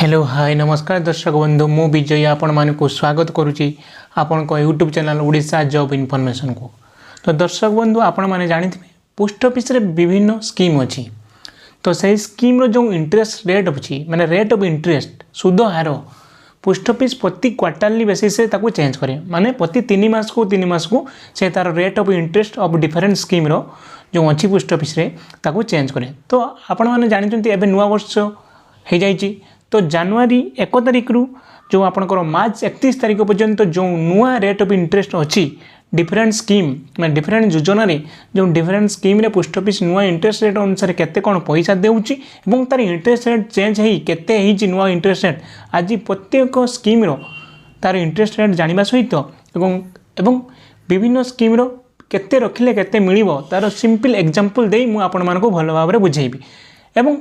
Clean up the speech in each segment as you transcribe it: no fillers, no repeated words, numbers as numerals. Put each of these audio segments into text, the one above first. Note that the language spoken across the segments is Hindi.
हेलो हाय नमस्कार दर्शक बंधु मु विजय आपण मानक स्वागत करुच्ची आपण को YouTube channel Odisha job information को। तो दर्शक बंधु आपण माने जानिथिबे पोस्ट ऑफिस रे विभिन्न स्कीम अछि। तो सही स्कीम रो जो इंटरेस्ट रेट अछि माने रेट ऑफ इंटरेस्ट सुद हार पोस्ट ऑफिस प्रति क्वार्टरली बेसिस से ताको चेंज करे माने प्रति 3 मास को से तार rate of interest of different scheme रो जो अच्छी पोस्ट ऑफिस रे ताको चेंज करे। तो आपण माने जानिचंती एबे नुवा वर्ष हो जाइए तो जनवरी 1 तारिख रु जो आपंकर मार्च 31 तारिख पर्यंत जो नुआ रेट ऑफ इंटरेस्ट अच्छी डिफरेंट स्कीम मैं डिफरेंट योजना रे जो डिफरेंट स्कीम रे पोस्ट ऑफिस नुआ इंटरेस्ट रेट अनुसार केते कौन पैसा देउची एवं तार इंटरेस्ट रेट चेंज है केते ही नुआ इंटरेस्ट रेट आज प्रत्येक स्कीम रो तार इंटरेस्ट रेट जानिबा सहित एवं विभिन्न स्कीम रो केते रखिले केते मिलिबो तार सिंपल एग्जांपल देई मु आपण मानको भलो भाव रे बुझेइबी। एवं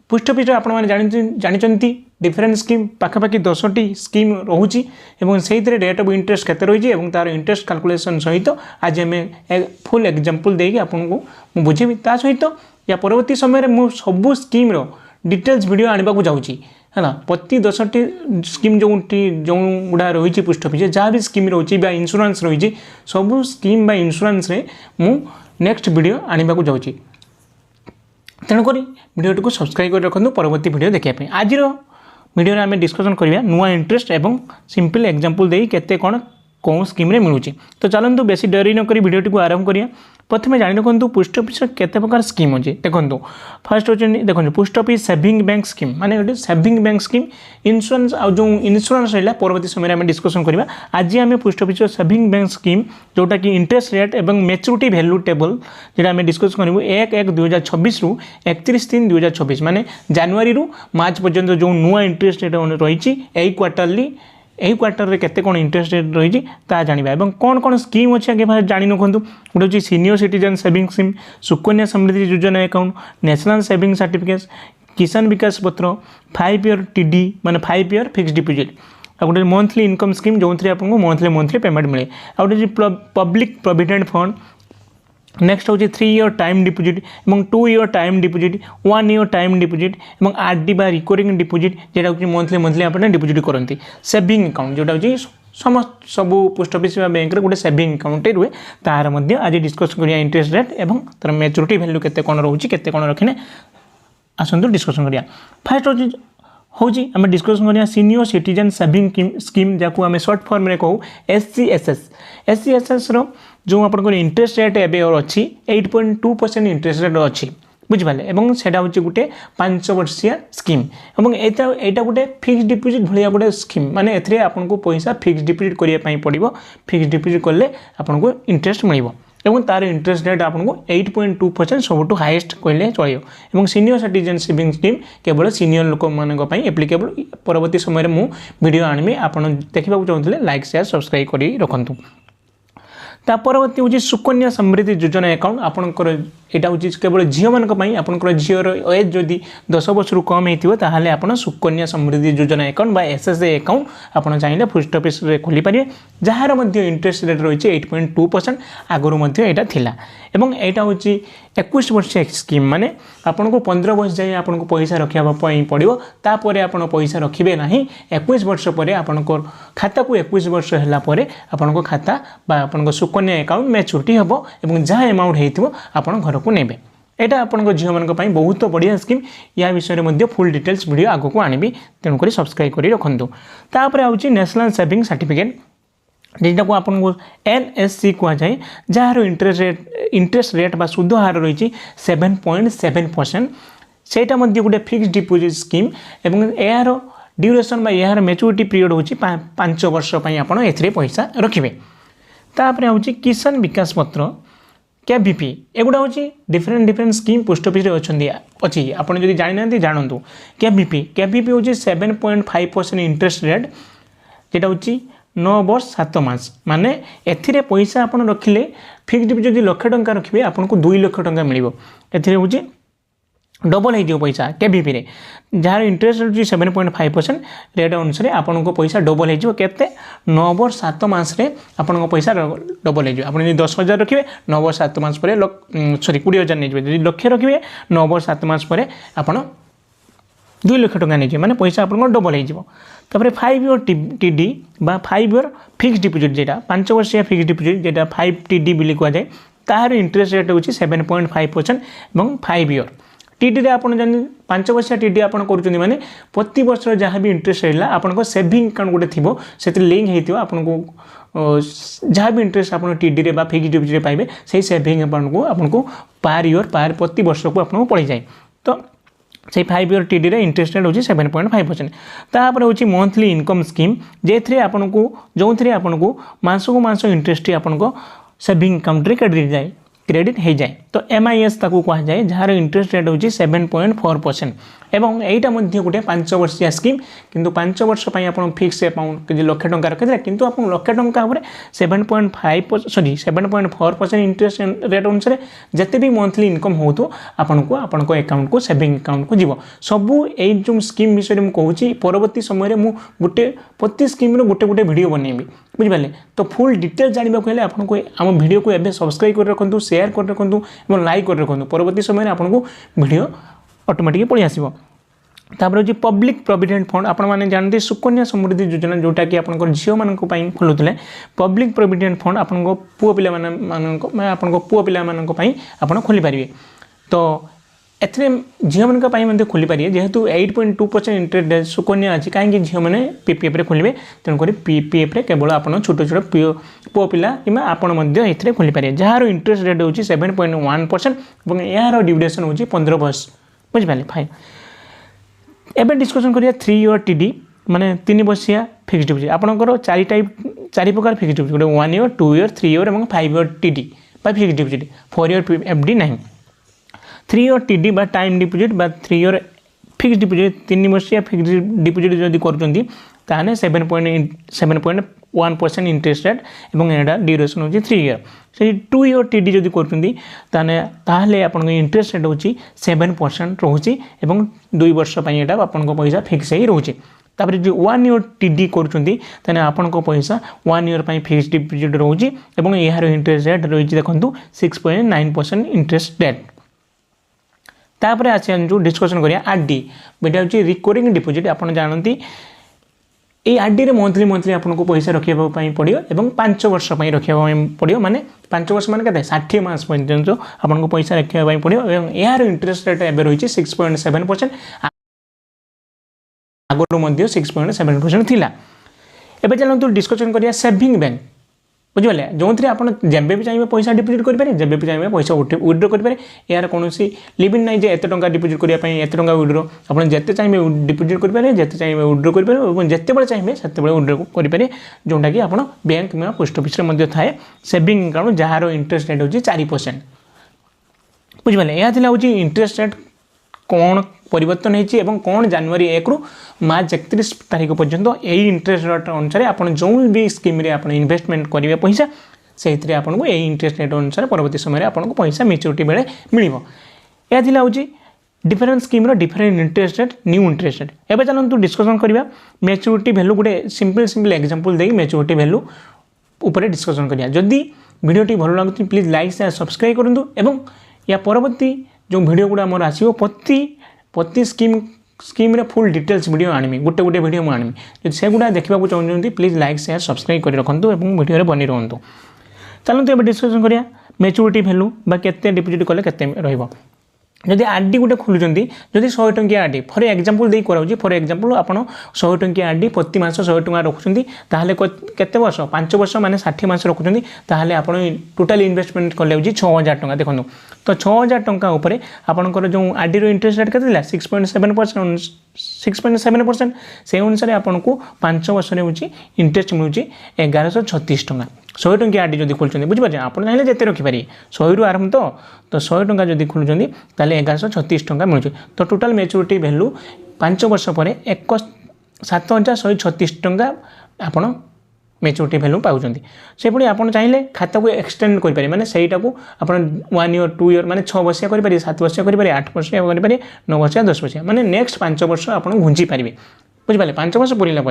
पोस्ट ऑफिस जानी डिफरेंट स्कीम पाखापाखि 10टी स्कीम रोची से रेट ऑफ इंटरेस्ट केते रही है तार इंटरेस्ट कैलकुलेशन सहित आज आम फुल एग्जांपल देगी आपको बुझेबी। ता सहित या परवर्ती समय मु सबू स्कीम रो डिटेल्स वीडियो आने को जाऊँगी है प्रति 10टी स्कीम जो गुड़ा रही पोस्ट ऑफिस जहाँ भी स्कीम रही इंश्योरेंस रही सबू स्कीम बा इंश्योरेंस रे मु नेक्स्ट वीडियो आने को जाऊँगी। तेणुक वीडियो को सब्सक्राइब कर रखु परवर्ती वीडियो देखापी। आज वीडियो आम डिस्कसन करवा नुआ इंटरेस्ट एवं सिंपल एग्जांपल दे केते कौन कौन स्कीम रे मिलूची। तो चलतु बेसी डेरी नक वीडियो को आरंभ करिया। प्रथम जान रखु पोस्ट ऑफिस केते प्रकार स्कीम अच्छे देखो फर्स्ट हो देखो post office saving bank scheme माने गोटे सेविंग बैंक स्कीम इंश्योरेंस आ जो इंश्योरेंस रहा परवर्ती समय आम डिस्कसन करवा। आज आम post office saving bank scheme जोटा कि इंटरेस्ट रेट एवं मैच्योरिटी वैल्यू टेबल जो आम डिस्कस करूँ 1/1/2026 रु 31/3/2026 माने जनवरी रु मार्च पर्यंत जो नुआ इंटरेस्ट रेट रही यही क्वार्टरली यही क्वार्टर रे केते कौन इंटरेस्ट रेट रही ता जानिबा। एवं कौन कौन स्कीम अच्छे आगे जानी नखु गोटे senior citizen saving scheme Sukanya Samriddhi Yojana account national saving certificate किसान विकास पत्र 5 ईयर टीडी माने 5 ईयर फिक्स डिपोजिट आ गोटे मंथली इनकम स्कीम जो आपको मंथली पेमेंट मिले आ गोटे पब्लिक प्रोविडेंट फंड नेक्स्ट हूँ 3 ईयर टाइम डिपोजिट और 2 year time deposit 1 year time deposit और आरडी बा रिकरिंग डिपोजिट जोटा हूँ मंथली आप डिपोजिट करती सेविंग अकाउंट जोटा हूँ समस्त सबू पोस्ट ऑफिस बैंक रे गोटे सेविंग अकाउंट रुए तार मध्य आज डिस्कस करिया इंटरेस्ट रेट एवं तार मैच्योरिटी वैल्यू केते कौन रोची केते कौन रखने आसतु डिस्कसन करिया। फर्स्ट हूँ आम डिस्कसन करिया सीनियर सिटीजन सेविंग स्कीम जहाँ आम शॉर्ट फॉर्म में कहूँ SCSS रो जो आप इंटरेस्ट रेट एवं अच्छी 8.2% इंटरेस्ट रेट अच्छी बुझिपारे एवं सेटा हूँ गोटे 5 वर्षिया स्कीम और यहाँ गोटे फिक्स डिपोजिट भाया गोटे स्कीम माने एथरे आपको पैसा फिक्स डिपोजिट करने पड़ो फिक्स डिपोजिट कले आपको इंटरेस्ट मिल एवं तार इंटरेस्ट रेट आपको 8.2% सबुठ हाईएस्ट कहले चलो। सीनियर सिटीजन सेविंग स्कीम केवल सीनियर लोक मानी एप्लिकेबल परवर्ती समय मु वीडियो आनमी आप देखा चाहते लाइक शेयर सब्सक्राइब कर रखु। ता परवर्ती हूँ सुकन्या समृद्धि योजना अकाउंट आपंकर यहाँ हूँ केवल झील मानी आपंकर झीर एज जदि 10 वर्ष रु कम होता आप सुकन्या समृद्धि योजना अकाउंट बा SSA अकाउंट आप चाहिए पोस्ट ऑफिस खोली पारे जार इंटरेस्ट रेट रही 8.2% आगुरी यहाँ थिला एवं यहाँ हूँ 21 वर्ष स्कीम माने आपको 15 वर्ष जाए आपको पैसा रखापी पड़ो तापर आप पैसा रखिए ना 21 वर्ष पर आपंकर खाता को 21 वर्ष है आपंक खाता आपंक सुकन्या अकाउंट मैच्योरिटी हम और जहाँ अमाउंट हो आप घर को नेबे यहाँ आपंक झील मानी बहुत बढ़िया स्कीम या विषय में फुल डिटेल्स वीडियो आगो को आनबी तेणुक सब्सक्राइब कर रखु। तापर आउची नेशनल सेविंग सर्टिफिकेट जेटा को आपको NSC कहुए जार इंटरेस्ट रेट बा सुध हार रही 7.7% सेटा गोटे फिक्स डिपोजिट स्कीम एवं यार ड्यूरेशन यार मैच्योरिटी पीरियड हूँ 5 वर्ष आप पैसा रखिए। तापर हूँ किसान विकास पत्र KVP एगुड़ा हूँ डिफरेंट स्कीम पोस्ट ऑफिस अच्छी आप जानी ना जानतु KVP हूँ 7.5% इंटरेस्ट रेट जेटा हूँ 9 वर्ष 7 मास माने एथिरे पैसा आपन रखिले फिक्स डिपोजिट जदि 1 लाख टंका रखिए आपको 2 लाख टंका मिलिबो एथिरे हूँ डबल हो पैसा KVP रे जार इंटरेस्ट रही 7.5% रेट अनुसार आपको पैसा डबल हो 9 वर्ष 7 मास आपको पैसा डबल हो 10,000 रखिए 9 वर्ष 7 मास सॉरी 20,000 नहीं लक्ष्य रखिए 9 वर्ष 7 मास आप 2 लाख टका नहीं माने पैसा आपन डबल हो। तापर 5 ईयर टीडी बा 5 ईयर फिक्स डिपोजिट जेटा 5 वर्षिया फिक्स डिपोजिट जेटा 5 टीडी बिली कह जाए तार इंटरेस्ट रेट होची 7.5% एवं 5 ईयर टीडी रे आपन जन 5 वर्षिया टीडी आपन करूचंदी माने प्रति वर्ष जहाँ भी इंटरेस्ट रहला आपन को सेविंग अकाउंट गोटे थिबो सेति लिंक हेतिबो आपन को जहाँ भी इंटरेस्ट आपन टीडी रे बा फिक्स डिपोजिट रे पाइबे सेही सेविंग अकाउंट को आपन को पर ईयर पर प्रति वर्ष को आपन को पड़ी जाए। तो से 5 ईयर टीडी रे इंटरेस्ट रेट होची 7.5%। तापर होची मंथली इनकम स्कीम जेथरे आपन को जो थरे आपन को मासको मास इंटरेस्ट आपन को सेविंग अकाउंट रे क्रेडिट हो जाए। तो MIS ताकू कह जाए जहाँ इंटरेस्ट रेट होची 7.4% एवं एटा मध्य गोटे 5 वर्षिया स्कीम किंतु 5 वर्ष पई आपन फिक्स अमाउंट लाख टंका रखिले किंतु आपन लाख टंका ऊपर 7.4% इंटरेस्ट रेट अनुसार जते भी मंथली इनकम हो तो आपन को अकाउंट को सेविंग अकाउंट को जीवो सबू ए जो स्कीम विषय में कहूँ परवर्ती समय मु गोटे प्रति स्कीम रो गोटे गोटे वीडियो बनैबी बुझिपारे। तो फुल डिटेल जानवा हेल्ले आपको आम वीडियो को एबे सब्सक्राइब कर रखु शेयर कर रखु और लाइक कर रखु परवर्ती समय आपको वीडियो ऑटोमेटिक पड़ी आसो। तापर हूँ पब्लिक प्रोविडेंट फंड आपण मैंने जानते सुकन्या समृद्धि योजना जोटा कि आप झील मान खोलुते पब्लिक प्रोविडेंट फंड आपन पुओ पिला आपन पुओ पिला आप खोली पारे। तो एथे झील मान खोली पारे जेहेतु 8.2% इंटरेस्ट सुकन्या अच्छी कहीं झील मैंने PPF रे खोलिए तेणुक PPF रे केवल आप छोट छोट पुओ पिला कि आपड़ खोली पारे जार इंटरेस्ट रेट होची 7.1% और यार ड्यूरेशन होची 15 वर्ष बुझिपारे। फाइन एबे डिस्कशन करिया 3 ईयर टीडी माने 3 वर्षिया फिक्स डिपोजिट आपनकर 4 प्रकार फिक्स डिपोजिट गोटे 1 ईयर 2 ईयर 3 ईयर और 5 ईयर टीडी बा फिक्स डिपोजिट 4 ईयर FD नहीं 3 ईयर टीडी बा टाइम डिपोजिट बा 3 ईयर फिक्स डिपोजिट 3 वर्षिया फिक्स डिपोजिट जदि करूचंती ताने 7.1% इंटरेस्ट रेट और एटा ड्यूरेशन होची 3 ईयर से 2 ईयर टीडी जदि करूचंती ताने आपन इंटरेस्ट रेट होची 7% रोची एवं 2 वर्ष पई एटा आपन पैसा फिक्स ही रोची। तापर जो 1 ईयर टीडी करूचंती ताने आपन पैसा 1 ईयर पई फिक्स डिपोजिट रोची एवं यार इंटरेस्ट रेट रही देखंतु 6.9% इंटरेस्ट रेट। तापर आसे जो डिस्कशन करिया आरडी बेटा होची रिकरिंग डिपोजिट आपन जानती ये आरडी रे मंथली आपको पैसा रखा पड़ो और 5 वर्ष रखा पड़ो माने 5 वर्ष मान के 60 मास पर्यंत आपको पैसा रखा पड़ो और यार इंटरेस्ट रेट एवं रही 6.7% आगुरी 6.7% थिला। एबे चलतु डिस्कशन करिया सेविंग बैंक बुझे जो थे आप जब भी चाहिए पैसा डिपोजिट करेंगे जब भी चाहिए पैसा विड्रो करेंगे यार कौन लिमिट ना एत टंका डिपोजिट करने एत टंका विड्रो आप जिते चाहिए डिपोजिट करेंगे जिते चाहिए विड्रो करेंगे और जितेबाला चाहिए से विड्रो करेंगे जोटा कि आप बैंक में पोस्ट ऑफिस थाए saving account jar interest rate होची 4% बुझे यह हूँ इंटरेस्ट रेट कौन परिवर्तन होती कौन जनवरी 1 रु मार्च 31 तारीख पर्यंत यही इंटरेस्ट रेट अनुसार आप जो भी स्कीम आप इन्वेस्टमेंट करेंगे पैसा से आपको यही इंटरेस्ट रेट अनुसार परवर्ती समय आपको पैसा मेच्योरिटी बेले मिल यह हूँ different scheme different interest rate new interest rate. एवं चलते डिस्कसन करवा मेच्योरिटी वैल्यू गोटे सिंपल एग्जांपल दे मेच्योरिटी वैल्यू उपर डिस्कसन करिया। जदि वीडियोटी भल लगुच प्लीज लाइक शेयर सब्सक्राइब करूँ और या परवर्ती जो वीडियो गुड़ा मोर आसो प्रति स्कीम रे फुल डिटेल्स वीडियो आनमी गोटे गोटे वीडियो मुझे आनमी जब से गुड़ा देखा चाहते प्लीज लाइक शेयर सब्सक्राइब कर रखु और वीडियो बनी रुहतु। चलते एवं डिस्कसन करिया मेच्योरिटी वैल्यू बा केते डिपोजिट कले केते रहइबो। जदि आरडी गोटे खोलुचंती जदि 100 टंकिया आरडी फॉर एग्जांपल दे कराउची फॉर एग्जांपल आपण 100 टंकिया आरडी प्रति मास 100 टंका रखुचंती ताहले केते वर्ष 5 वर्ष माने 60 मास रखुचंती ताहले आपण टोटल इन्वेस्टमेंट कले होची 6000 टंका देखंतु। तो 6000 टंका ऊपर आपनकर जो आरडी रो इंटरेस्ट रेट केते दिला 6.7% से अनुसार आपको 5 वर्ष रे होची इंटरेस्ट मिलुची 1136 टंका। 100 टंकिया आरडी जदि खोलुचंती बुझिपारे आपण चाहिले जेते रखि पारे 100 रु आरंभ तो 100 टंका जदि खोलुचंती ताले 1136 टंका मिलुची। तो टोटल मेच्योरिटी वैल्यू 5 वर्ष पर 7136 टंका आपण मेच्योरिटी वैल्यू पाउचंती। से पुणी आप चाहिए खाता को एक्सटेंड करें माने सहीटा को आप 1 ईयर 2 ईयर माने 6 वर्षिया करें 7 वर्षिया करें 8 वर्षिया करें 9 वर्षिया 10 वर्षिया माने नेक्स्ट 5 वर्ष आप घुंची पारे बुझिपारे 5 वर्ष पूरा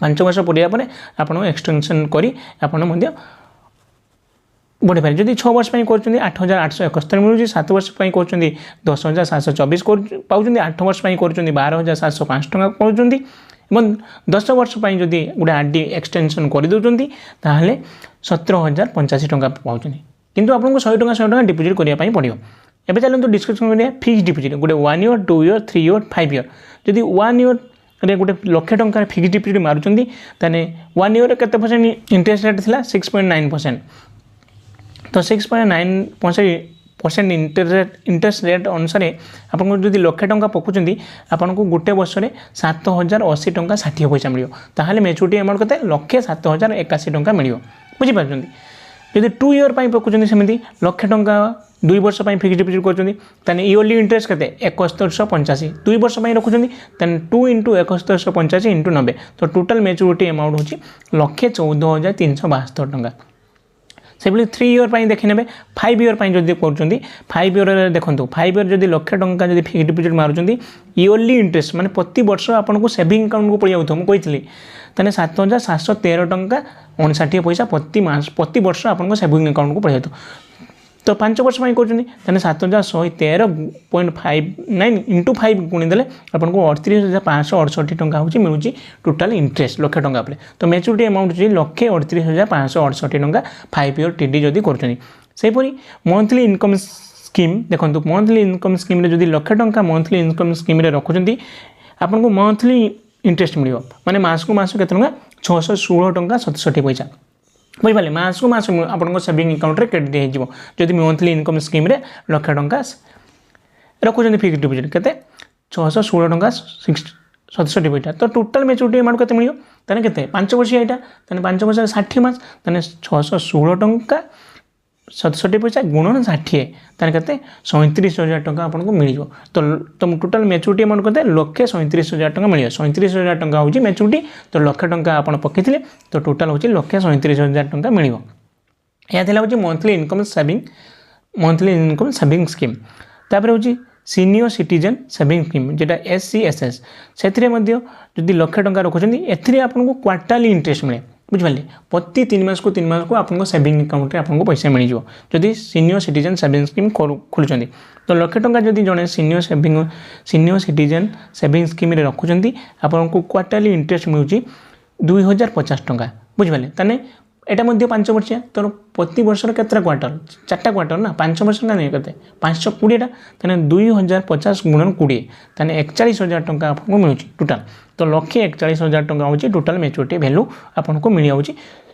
5 वर्ष पूरा आप एक्सटेंशन कर बढ़ी पारे जदि 6 वर्ष कर 8,871 मिलूँ 7 वर्ष कर 10,724 पाँच 8 वर्ष कर 12,705 टका पाँच 10 वर्ष जदि गोटे आरडी एक्सटेंशन कर दौरान ताहले 17,085 टका पाँच किंतु आपको 100 टका डिपोजिट करने पड़ो। एवं चलते डिस्कसन करिया फिक्स डिपोजिट गोटे 1 ईयर 2 ईयर 3 ईयर 5 ईयर जदि 1 ईयर रे गोटे लक्ष टंका फिक्स डिपोजिट मारुचंदी ताने 1 ईयर केते परसेंट इंटरेस्ट रेट थिला 6.9%। तो 6.9% इंटरेस्ट रेट अनुसार आपको जब लक्ष टंका पकाउं आपको गोटे वर्ष में 7,080 टंका 60 पैसा मिल ताहले मेच्योरिटी अमाउंट केते 1,07,081 टंका मिल बुझीपार। जब 2 ईयर पकाउं सेमती लक्ष टंका 2 वर्ष फिक्स डिपोजिट कर इयरली इंटरेस्ट के 7185 2 वर्ष रखुच्च 2 × 7185 × 90 तो टोटाल मेच्योरिटी अमाउंट हूँ 1,14,372 टंका। से 3 ईयर देखने 5 ईयर जब कर 5 ईयर देखो 5 ईयर जब लक्ष टंका जब फिक्स डिपोजिट मारुंट इयरली इंटरेस्ट माने प्रति वर्ष आपको सेविंग अकाउंट को पड़ जाऊँ मुझे ताने 7,713 टंका 59 पैसा प्रति वर्ष आपको सेविंग अकाउंट को पड़ जाता। तो 5 वर्ष कर 7,113.59 × 5 गुणीदे आपको 38,568 टंका हूँ मिलूँ टोटाल इंटरेस्ट लक्ष टंका पे। तो मेच्योरिटी अमाउंट हूँ 1,38,568 टंका 5 ईयर टीडी जदि करपरी। मंथली इनकम स्कीम देखो मंथली इनकम स्कीम जदि लक्ष टंका मंथली इनकम स्कीम रखुच्च आपको मंथली इंटरेस्ट मिल माने मास को मास के 616 टंका 67 पैसा बुझे मास को मास आपको सेविंग अकाउंट रे क्रेडिट हो जदि मंथली इनकम स्कीम रे लक्ष टंका रखुच्च फिक्स डिपोजिट के 616 टंका 67 पैसा। तो टोटाल मेच्योरिटी अमाउंट के मिल के 5 वर्ष यहाँ 5 वर्ष 60 मास 616 टंका 67 पैसा गुणन 60 के 37,000 टंका आपको मिल तो टोटाल मेच्योरिटी अमाउंट के 1,37,000 टंका मिल 37,000 टंका हूँ मेच्योरिटी। तो लक्ष टंका आप पकई तो टोटाल हूँ 1,37,000 टंका मिल। यह हूँ मंथली इनकम सेविंग स्कीम। तापर हूँ सीनियर सिटीजन सेविंग स्कीम जेटा SCSS से जदि लक्ष टंका रखुच्च आपको क्वार्टरली इंटरेस्ट मिले बुझे प्रति 3 मास को 3 मास को आपको सेविंग अकाउंट रे आपको पैसा मिल जदि सीनियर सिटीजन सेविंग स्कीम खोलुंट। तो लक्ष टंका जदि जड़े सीनियर सिटीजन सेविंग स्कीम रखुच्च आपको क्वार्टरली इंटरेस्ट मिलूँ 2,050 टंका बुझे ताने यहाँ 5 वर्षिया तो प्रति वर्ष के क्वार्टर 4टा क्वार्टर ना 5 वर्ष का नहीं करते 520टा ताने 2,050 गुणन 20 ताने 41,000 टंका आपको मिलूँ टोटाल। तो 1,41,000 टंका हूँ टोटाल मेच्योरिटी वैल्यू आपको मिल जाऊँ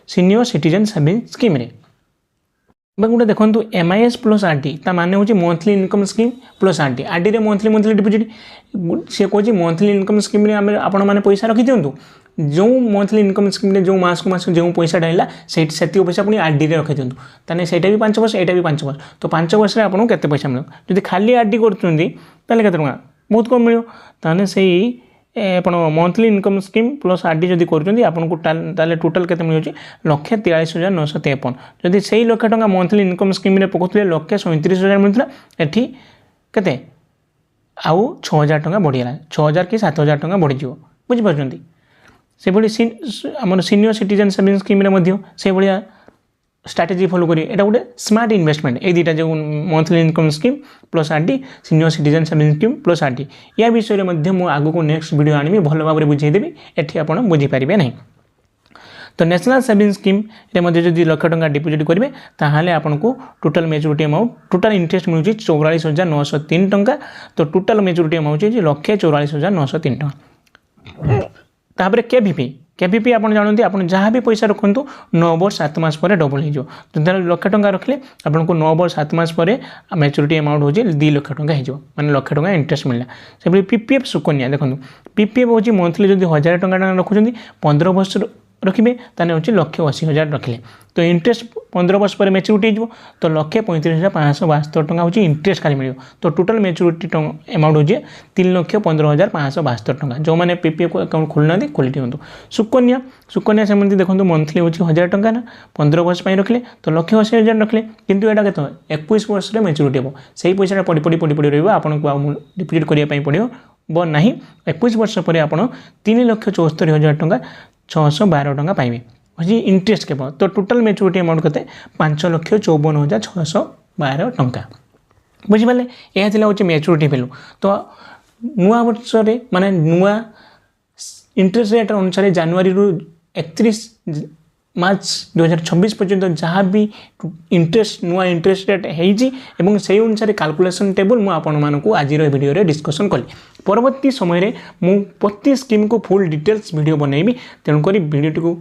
सीनियर सिटीजन सेविंग स्कीम रे। गोटे देखो MIS प्लस RD ता माने हूँ monthly income scheme plus RD RD रे मंथली डिपोजिट सी कहूँ मंथली इनकम स्कीम रे आपण मैंने पैसा रखी दिंतु जो मंथली इनकम स्कीम रे जो मास को मास जो पैसा डाला से पैसा पुणी RD रे रखी दिंतु ताने सेटा भी 5 वर्ष एटा भी 5 वर्ष। तो 5 वर्ष में आपको केते पैसा मिल जदि खाली RD करुँचे ताले केते टंका बहुत कम मिल ताने से ଆପଣ monthly income scheme plus RD जदि करुँचे आपको टोटाल के मिलूँ 1,43,953 जदि से लक्ष टंका मंथली इनकम स्कीम पकाउे 1,37,000 मिलता एटी के आउ 6,000 टंका बढ़ीगला 6,000 कि 7,000 टंका बढ़ीज बुझीपार। से आम सीनियर सिटीजन सेविंग स्कीम से भाया स्ट्रैटेजी फॉलो करिए एटा गोटे स्मार्ट इन्वेस्टमेंट ये दुटा जो monthly income scheme plus RD senior citizen saving scheme plus RD या विषय में मुझे आगू नेक्स्ट वीडियो आनी भल भाव में बुझेदेवी एटी आप बुझीपारे ना। तो नेशनल सेविंग स्कीम रे जब लक्ष टंका डिपोजिट करेंगे ताहले आपको total maturity amount total interest मिलूँ 44,903 टंका। तो टोटाल मेच्योरिटी अमाउंट 1,44,903 टंका। तापर केवीपी आप जानते आप जहाँ भी पैसा रखु 9 वर्ष 7 मास पर डबल हो लक्ष टंका रखिले आपको 9 वर्ष 7 मास पर मेच्योरिटी अमाउंट हूँ 2 लक्ष टंका हो माने लक्ष टंका इंटरेस्ट मिलला। से PPF सुकन्या देखो PPF हूँ मंथली जब 1,000 टंका रखुच्च 15 वर्ष रखिए ताने हूँ 1,80,000 रखिले तो इंटरेस्ट 15 वर्ष पर मेच्योरिटी हो तो 1,35,572 टंका हूँ इंटरेस्ट खाली मिल। तो टोटाल मेच्योरिटी अमाउंट हूँ 3,15,572 टंका जो मैंने PPF अकाउंट खोलना खोली दिखाँ। सुकन्या सेमती देखो मंथली हूँ 1,000 टंका ना 15 वर्ष रखिले तो 1,80,000 रखिले किंतु यहाँ के 21 वर्ष मेच्योरिटी हम से पैसा पड़ी आपको डिपोजिट करने पड़ो ना 21 वर्ष पर आप 3,74,000 टंका 612 टंका पाइबे हूँ इंटरेस्ट केवल। तो टोटाल मैच्योरिटी अमाउंट केते 5,54,612 टंका बुझिपारे। यह हूँ मैच्योरिटी वैल्यू। तो नुआ वर्ष माने नुआ इंटरेस्ट रेट अनुसार जनवरी 31 मार्च 2026 पर्यंत जहाँ भी इंटरेस्ट नुआ इंटरेस्ट रेट होती से अनुसार कैलकुलेशन टेबल मुझे आज वीडियो डिस्कसन कली। परवर्ती समय मु प्रति स्कीम को फुल डिटेल्स वीडियो बनैबी। तेणुक वीडियो को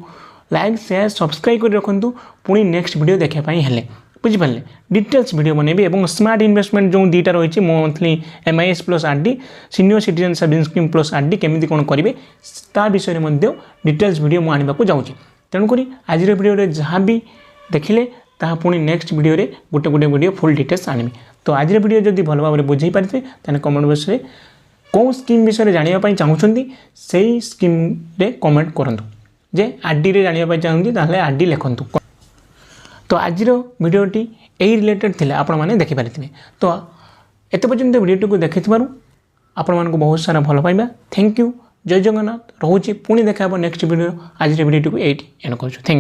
लाइक शेयर सब्सक्राइब कर रखु पुणी नेक्स्ट वीडियो देखापी हेले बुझिपारे। डिटेल्स वीडियो बनैबी और स्मार्ट इन्वेस्टमेंट जो दुईटा रही monthly MIS plus RD senior citizen saving scheme plus RD केमी कौन करेंगे ता विषय में डिटेल्स वीडियो मुझे आने को जाऊँगी। तेणुक आज वीडियो जहाँ भी देखिले ताहा पुणी नेक्स्ट वीडियो रे गोटे गोटे वीडियो फुल डिटेल्स आनमी। तो आज वीडियो जदि भल भाव में बुझे पारे तेल कमेंट बॉक्स में कौन स्कीम विषय जानापी चाहूँगी से स्कीम रे कमेंट करूँ जे RD रे जानापी चाहूँगी ताहले RD लिखंतु। तो आज वीडियोटी यही रिलेटेड थिला आपण माने देखि पारिथिबे। तो एत पर्यंत वीडियो को देखि आपण मानक बहुत सारा भल पाइबा। Thank you. जय जगन्नाथ। रोचे पुणी देखा नेक्स्ट वीडियो। आज वीडियो को एट एंड कर। Thank you.